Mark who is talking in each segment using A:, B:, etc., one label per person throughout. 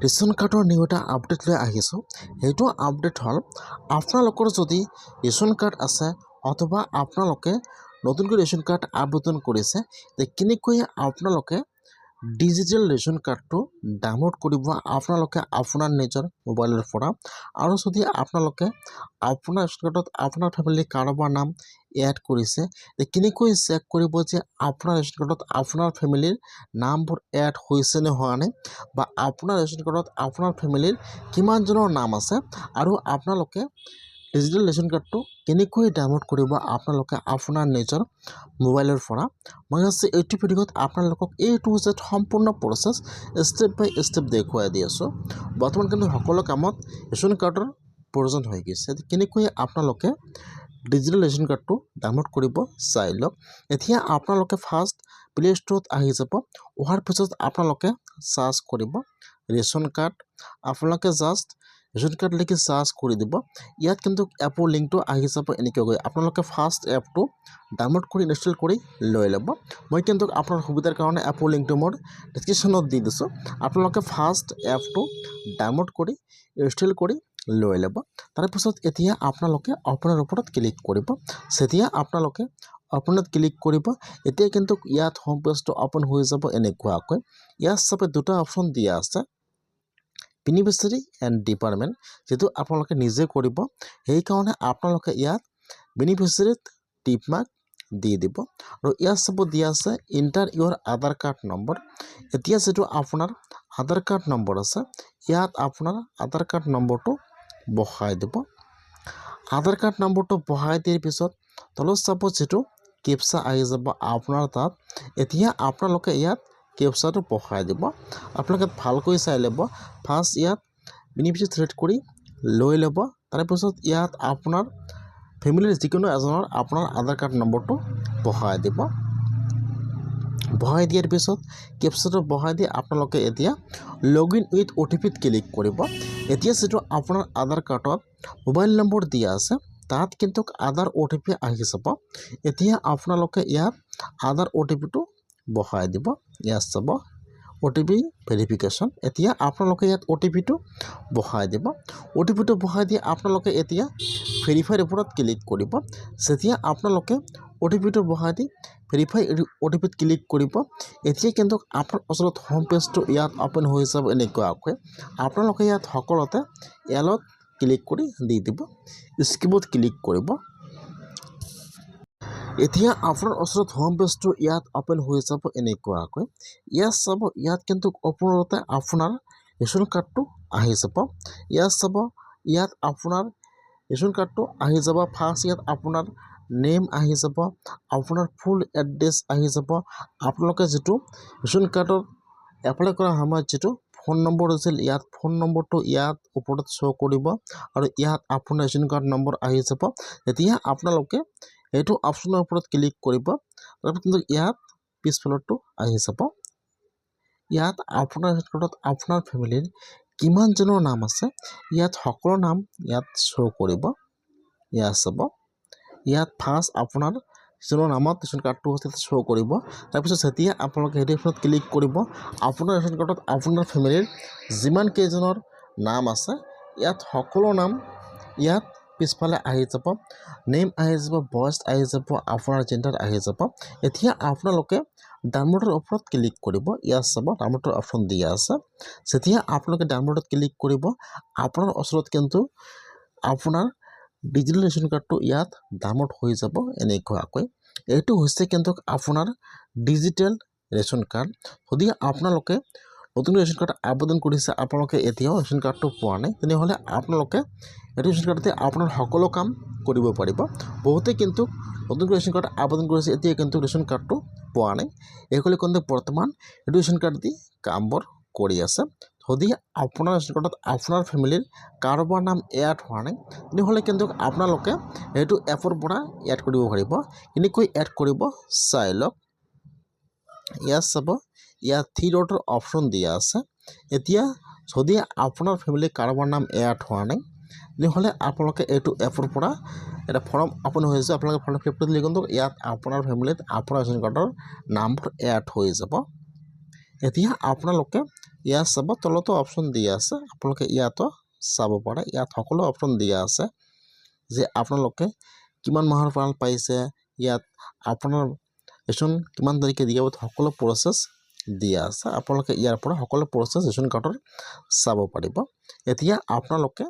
A: Ration কাৰ্ডৰ new এটা update লৈ আহিছোঁ। সেইটো আপডেট হ'ল আপোনালোকৰ যদি ৰেচন কাৰ্ড আছে অথবা আপোনালোকে নতুনকৈ ৰেচন কাৰ্ড আবেদন কৰিছে তে কেনেকৈ আপোনালোকে ডিজিটেল ৰেচন কাৰ্ডটো ডাউনলোড কৰিব আপোনালোকে আপোনাৰ নিজৰ মোবাইলৰ পৰা। আৰু যদি আপোনালোকে আপোনাৰ ৰেচন কাৰ্ডত আপোনাৰ ফেমিলিৰ কাৰোবাৰ নাম এড কৰিছে তে কেনেকৈ চেক কৰিব যে আপোনাৰ ৰেচন কাৰ্ডত আপোনাৰ ফেমিলিৰ নামবোৰ এড হৈছে নে হোৱা নাই, বা আপোনাৰ ৰেচন কাৰ্ডত আপোনাৰ ফেমিলিৰ কিমানজনৰ নাম আছে, আৰু আপোনালোকে ডিজিটেল ৰেচন কাৰ্ডটো কেনেকৈ ডাউনলোড কৰিব আপোনালোকে আপোনাৰ নিজৰ মোবাইলৰ পৰা। মই আছে এইটো ভিডিঅ'ত আপোনালোকক A to Z সম্পূৰ্ণ প্ৰচেছ ষ্টেপ বাই ষ্টেপ দেখুৱাই দি আছোঁ। বৰ্তমান কিন্তু সকলো কামত ৰেচন কাৰ্ডৰ প্ৰয়োজন হৈ গৈছে। কেনেকৈ আপোনালোকে ডিজিটেল ৰেচন কাৰ্ডটো ডাউনলোড কৰিব চাই লওক। এতিয়া আপোনালোকে ফাৰ্ষ্ট প্লে ষ্ট'ৰত আহি যাব। অহাৰ পিছত আপোনালোকে চাৰ্চ কৰিব ৰেচন কাৰ্ড। আপোনালোকে জাষ্ট ৰেচন কাৰ্ড লিখি চাৰ্চ কৰি দিব। ইয়াত কিন্তু এপৰ লিংকটো আহি যাব এনেকৈ গৈ। আপোনালোকে ফাৰ্ষ্ট এপটো ডাউনলোড কৰি ইনষ্টল কৰি লৈ ল'ব। মই কিন্তু আপোনাৰ সুবিধাৰ কাৰণে এপৰ লিংকটো মোৰ ডিছক্ৰিপশ্যনত দি দিছোঁ। আপোনালোকে ফাৰ্ষ্ট এপটো ডাউনলোড কৰি ইনষ্টল কৰি লৈ ল'ব। তাৰপিছত এতিয়া আপোনালোকে অপেনৰ ওপৰত ক্লিক কৰিব। যেতিয়া আপোনালোকে অপেনত ক্লিক কৰিব, এতিয়া কিন্তু ইয়াত হোম পেজটো অপেন হৈ যাব এনেকুৱাকৈ। ইয়াত চাপে দুটা অপশ্যন দিয়া আছে, বেনিফিচিয়াৰী এণ্ড ডিপাৰ্টমেণ্ট, যিটো আপোনালোকে নিজে কৰিব। সেইকাৰণে আপোনালোকে ইয়াত বেনিফিচিয়াৰীত টিপ মাৰ্ক দি দিব। আৰু ইয়াত চাব দিয়া আছে ইণ্টাৰ ইয়ৰ আধাৰ কাৰ্ড নম্বৰ। এতিয়া যিটো আপোনাৰ আধাৰ কাৰ্ড নম্বৰ আছে, ইয়াত আপোনাৰ আধাৰ কাৰ্ড নম্বৰটো বহাই দিব। আধাৰ কাৰ্ড নম্বৰটো বহাই দিয়াৰ পিছত তলত চাব যিটো কেপচা আহি যাব আপোনাৰ তাত। এতিয়া আপোনালোকে ইয়াত কেপচাটো বহাই দিব। আপোনালোকে ভালকৈ চাই ল'ব। ফাৰ্ষ্ট ইয়াত বেনিফিচিয়াৰী ছিলেক্ট কৰি লৈ ল'ব। তাৰপিছত ইয়াত আপোনাৰ ফেমিলিৰ যিকোনো এজনৰ আপোনাৰ আধাৰ কাৰ্ড নম্বৰটো বহাই দিব। বহাই দিয়াৰ পিছত কেপচাটো বহাই দি আপোনালোকে এতিয়া লগ ইন উইথ OTPত ক্লিক কৰিব। এতিয়া যিটো আপোনাৰ আধাৰ কাৰ্ডত মোবাইল নম্বৰ দিয়া আছে তাত কিন্তু আধাৰ OTP আহি যাব। এতিয়া আপোনালোকে ইয়াত আধাৰ OTPটো বহাই দিব। ইয়াত চাব OTP ভেৰিফিকেশ্যন। এতিয়া আপোনালোকে ইয়াত OTPটো বহাই দিব। OTPটো বহাই দি আপোনালোকে এতিয়া ভেৰিফাইৰ ওপৰত ক্লিক কৰিব। যেতিয়া আপোনালোকে OTPটো বহাই দি ভেৰিফাই OTPত ক্লিক কৰিব, এতিয়া কিন্তু আপোনাৰ ওচৰত হোম পেজটো ইয়াত অপেন হৈ যাব এনেকুৱাকৈ। আপোনালোকে ইয়াত সকলোতে এলত ক্লিক কৰি দি দিব, স্কিপত ক্লিক কৰিব। এতিয়া আপোনাৰ ওচৰত হোম পেজটো ইয়াত অপেন হৈ যাব এনেকুৱাকৈ। ইয়াত চাব, ইয়াত কিন্তু ওপৰতে আপোনাৰ ৰেচন কাৰ্ডটো আহি যাব। ইয়াত চাব, ইয়াত আপোনাৰ ৰেচন কাৰ্ডটো আহি যাব। ফাৰ্ষ্ট ইয়াত আপোনাৰ নেম আহি যাব, আপোনাৰ ফুল এড্ৰেছ আহি যাব। আপোনালোকে যিটো ৰেচন কাৰ্ডৰ এপ্লাই কৰাৰ সময়ত যিটো ফোন নম্বৰ আছিল, ইয়াত ফোন নম্বৰটো ইয়াত ওপৰত শ্ব' কৰিব। আৰু ইয়াত আপোনাৰ ৰেচন কাৰ্ড নম্বৰ আহি যাব। এতিয়া আপোনালোকে এইটো অপশ্যনৰ ওপৰত ক্লিক কৰিব। তাৰপিছত কিন্তু ইয়াত পিছফালৰটো আহি যাব। ইয়াত আপোনাৰ ৰেচন কাৰ্ডত আপোনাৰ ফেমিলিৰ কিমানজনৰ নাম আছে, ইয়াত সকলো নাম ইয়াত শ্ব' কৰিব। ইয়াত চাব, ইয়াত ফাৰ্ষ্ট আপোনাৰ যিজনৰ নামত ৰেচন কাৰ্ডটো হৈছে শ্ব' কৰিব। তাৰপিছত যেতিয়া আপোনালোকে সেইটো অপশ্যনত ক্লিক কৰিব, আপোনাৰ ৰেচন কাৰ্ডত আপোনাৰ ফেমিলিৰ যিমান কেইজনৰ নাম আছে ইয়াত সকলো নাম ইয়াত পিছফালে আহি যাব। নেম আহি যাব, ভইচ আহি যাব, আপোনাৰ জেণ্ডাৰ আহি যাব। এতিয়া আপোনালোকে ডাউনলোডৰ ওপৰত ক্লিক কৰিব। ইয়াত চাব ডাউনলোডৰ অপশ্যন দিয়া আছে। যেতিয়া আপোনালোকে ডাউনলোডত ক্লিক কৰিব, আপোনাৰ ওচৰত কিন্তু আপোনাৰ ডিজিটেল ৰেচন কাৰ্ডটো ইয়াত ডাউনলোড হৈ যাব এনেকুৱাকৈ। এইটো হৈছে কিন্তু আপোনাৰ ডিজিটেল ৰেচন কাৰ্ড। যদি আপোনালোকে নতুন ৰেচন কাৰ্ড আবেদন কৰিছে, আপোনালোকে এতিয়াও ৰেচন কাৰ্ডটো পোৱা নাই, তেনেহ'লে আপোনালোকে এইটো ৰেচন কাৰ্ডতে আপোনাৰ সকলো কাম কৰিব পাৰিব। বহুতে কিন্তু নতুন ৰেচন কাৰ্ড আবেদন কৰিছে, এতিয়া কিন্তু ৰেচন কাৰ্ডটো পোৱা নাই। এইসকলে কিন্তু বৰ্তমান এইটো ৰেচন কাৰ্ড দি কামবোৰ কৰি আছে। যদি আপোনাৰ ৰেচন কাৰ্ডত আপোনাৰ ফেমিলিৰ কাৰোবাৰ নাম এড হোৱা নাই, তেনেহ'লে কিন্তু আপোনালোকে এইটো এপৰ পৰা এড কৰিব পাৰিব। কেনেকৈ এড কৰিব চাই লওক। ইয়াত চাব, ইয়াত 3 ডটৰ অপশ্যন দিয়া আছে। এতিয়া যদি আপোনাৰ ফেমিলিৰ কাৰোবাৰ নাম এড হোৱা নাই, তেনেহ'লে আপোনালোকে এইটো এপৰ পৰা এটা ফৰ্ম অপেন হৈ আছে। আপোনালোকে ফৰ্ম ফিল আপ কৰি লিখি ইয়াত আপোনাৰ ফেমিলিত আপোনাৰ ৰেচন কাৰ্ডৰ নামবোৰ এড হৈ যাব। এতিয়া আপোনালোকে ইয়াত চাব তলতো অপশ্যন দিয়া আছে, আপোনালোকে ইয়াতো চাব পাৰে। ইয়াত সকলো অপশ্যন দিয়া আছে যে আপোনালোকে কিমান মাহৰ পৰা পাইছে, ইয়াত আপোনাৰ ৰেচন কিমান তাৰিখে দিয়া সকলো প্ৰচেছ দিয়া আছে। আপোনালোকে ইয়াৰ পৰা সকলো প্ৰচেছ ৰেচন কাৰ্ডৰ চাব পাৰিব। এতিয়া আপোনালোকে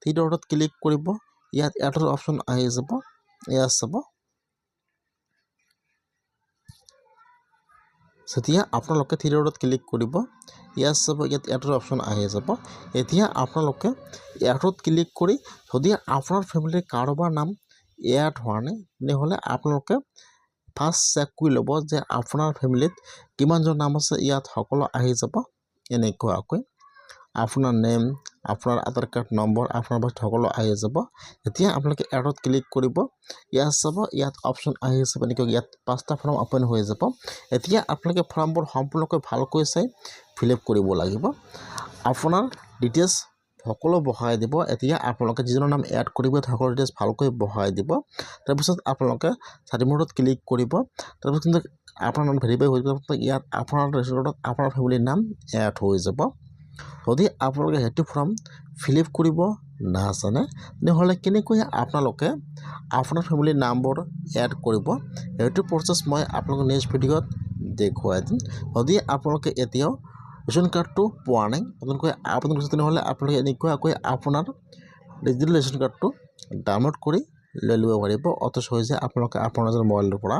A: থ্ৰী ডটত ক্লিক কৰিব, ইয়াত এডৰ অপশ্যন আহি যাব। ইয়াত চাব, যেতিয়া আপোনালোকে থ্ৰী ডটত ক্লিক কৰিব, ইয়াত চাব ইয়াত এডৰ অপশ্যন আহি যাব। এতিয়া আপোনালোকে এডত ক্লিক কৰি যদি আপোনাৰ ফেমিলিৰ কাৰোবাৰ নাম এড হোৱা নাই তেনেহ'লে আপোনালোকে ফাৰ্ষ্ট চেক কৰি ল'ব যে আপোনাৰ ফেমিলিত কিমানজন নাম আছে। ইয়াত সকলো আহি যাব এনেকুৱাকৈ, আপোনাৰ নেম, আপোনাৰ আধাৰ কাৰ্ড নম্বৰ, আপোনাৰ বাৰ্থ সকলো আহি যাব। এতিয়া আপোনালোকে এডত ক্লিক কৰিব, ইয়াত চাব ইয়াত অপশ্যন আহি যাব এনেকৈ, ইয়াত 5টা ফৰ্ম অপেন হৈ যাব। এতিয়া আপোনালোকে ফৰ্মবোৰ সম্পূৰ্ণকৈ ভালকৈ চাই ফিল আপ কৰিব লাগিব। আপোনাৰ ডিটেইলছ সকলো বহাই দিব। এতিয়া আপোনালোকে যিজনৰ নাম এড কৰিব সকলো ডিটেইলছ ভালকৈ বহাই দিব। তাৰপিছত আপোনালোকে চাৰ্টিফিকেটত ক্লিক কৰিব। তাৰপিছত কিন্তু আপোনাৰ নাম ভেৰিফাই হৈ যাব। ইয়াত আপোনাৰ ৰেচনত আপোনাৰ ফেমিলিৰ নাম এড হৈ যাব। যদি আপোনালোকে সেইটো ফৰ্ম ফিল আপ কৰিব নাজানে তেনেহ'লে কেনেকৈ আপোনালোকে আপোনাৰ ফেমিলিৰ নামবোৰ এড কৰিব, সেইটো প্ৰচেছ মই আপোনালোকক নেক্সট ভিডিঅ'ত দেখুৱাই দিম। যদি আপোনালোকে এতিয়াও ৰেচন কাৰ্ডটো পোৱা নাই, নতুনকৈ আবেদন কৰিছে, তেনেহ'লে আপোনালোকে এনেকুৱাকৈ আপোনাৰ ডিজিটেল ৰেচন কাৰ্ডটো ডাউনলোড কৰি লৈ ল'ব পাৰিব। অথচ হৈ যায় আপোনালোকে আপোনাৰ মোবাইলৰ পৰা